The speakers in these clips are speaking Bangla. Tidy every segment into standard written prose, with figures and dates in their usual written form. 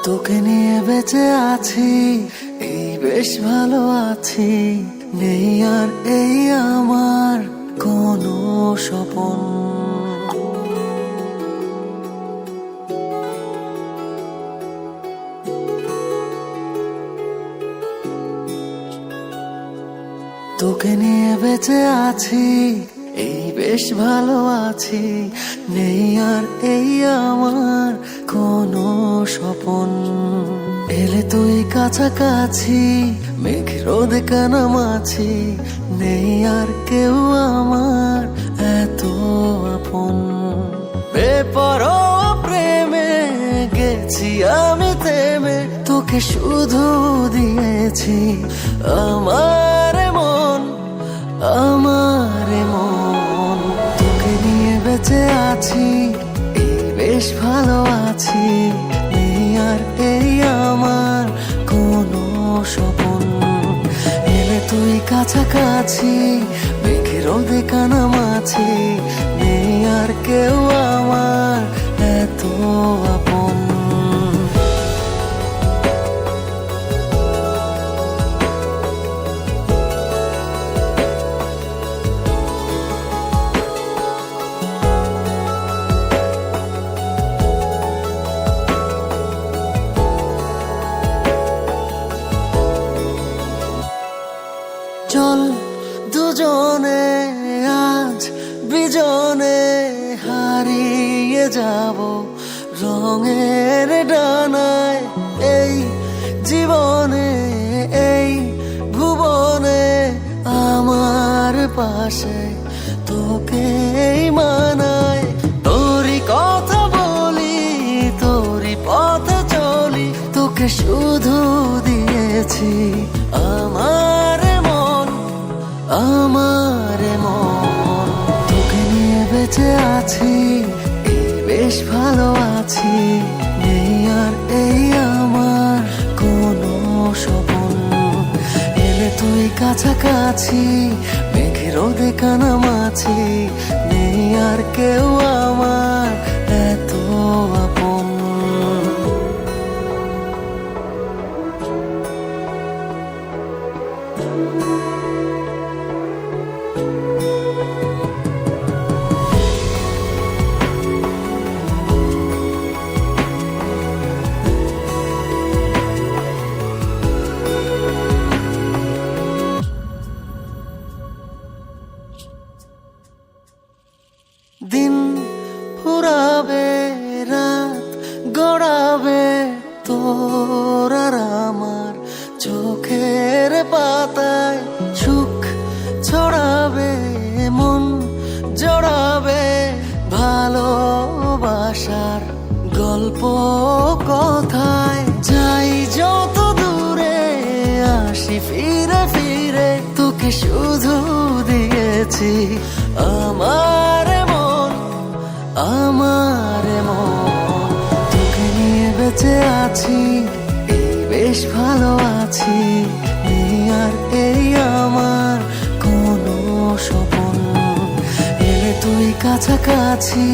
তোকে নিয়ে বেঁচে আছি, এই বেশ ভালো আছি। নেই আর এই আমার কোনো স্বপন। তোকে নিয়ে বেঁচে আছি, এই বেশ ভালো আছি। নেই আর এই আমার কোনো স্বপন। এলে তুই কাছাকাছি, মেঘ রোদে কানামাছি। নেই আর কেউ আমার এত আপন। বেপরোয়া প্রেমে গেছি আমি থেমে, তোকে শুধু দিয়েছি আমার মন, আমার মন। তোকে নিয়ে বেঁচে আছি, এই বেশ ভালো আছি। নেই আর এই আমার কোনো স্বপন। এলে তুই কাছাকাছি, মেঘে রোদে কানামাছি। নেই আর কেউ আমার এত আপন। চল দুজনে আজ বিজনে হারিয়ে যাব রঙের ডানায়। এই জীবনে এই ভুবনে আমার পাশে তোকেই মানায়। তোরই কথা বলি, তোরই পথে চলি, তোকে শুধু দিয়েছি আমার মন, আমার মন। তোকে নিয়ে বেঁচে আছি, এই বেশ ভালো আছি। নেই আর এই আমার কোনো স্বপন। এলে তুই কাছাকাছি, মেঘে রোদে কানামাছি। নেই আর কেউ আমার এত আপন। দিন ফুরাবে, রাত গড়াবে, তোর আর আমার চোখের পাতায়। সুখ ছড়াবে, মন জড়াবে, ভালোবাসার গল্প কথায়। যাই যত দূরে, আসি ফিরে ফিরে, তোকে শুধু দিয়েছি আমার মন, আমার মন। তোকে নিয়ে বেঁচে আছি, এই বেশ ভালো আছি। নেই আর এই আমার কোনো স্বপন। এলে তুই কাছাকাছি,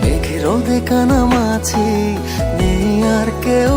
মেঘে রোদে কানামাছি। নেই আর কেউ